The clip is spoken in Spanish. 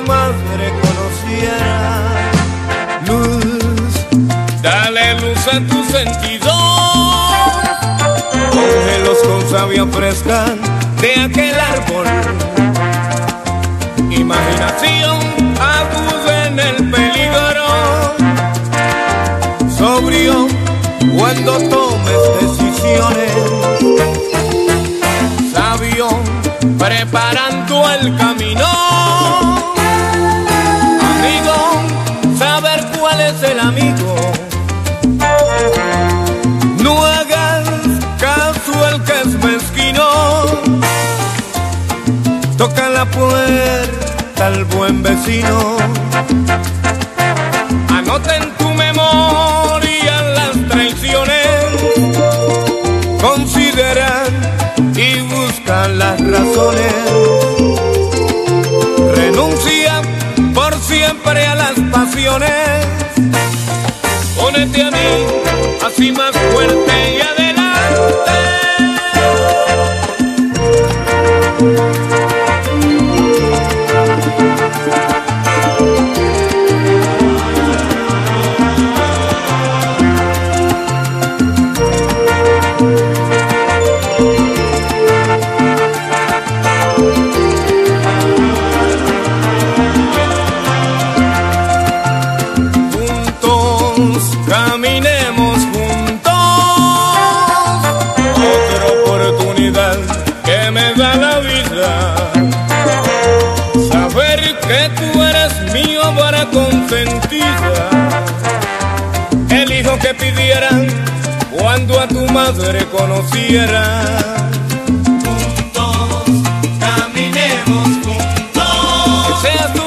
madre conociera. Luz, dale luz a tus sentidos, cógelos con savia fresca de aquel árbol. Imaginación aguda en el peligro, sobrio cuando tomes decisiones, sabio preparando el camino, amigo, saber cuál es el amigo. No hagas caso al que es mezquino, toca la puerta al buen vecino. Anota en tu memoria las traiciones, considera y busca las razones. Renuncia por siempre a las pasiones. Únete a mí, así más fuerte y adelante. Caminemos juntos, otra oportunidad que me da la vida. Saber que tú eres mío para consentida, el hijo que pidieran cuando a tu madre conociera. Juntos, caminemos juntos, que seas tú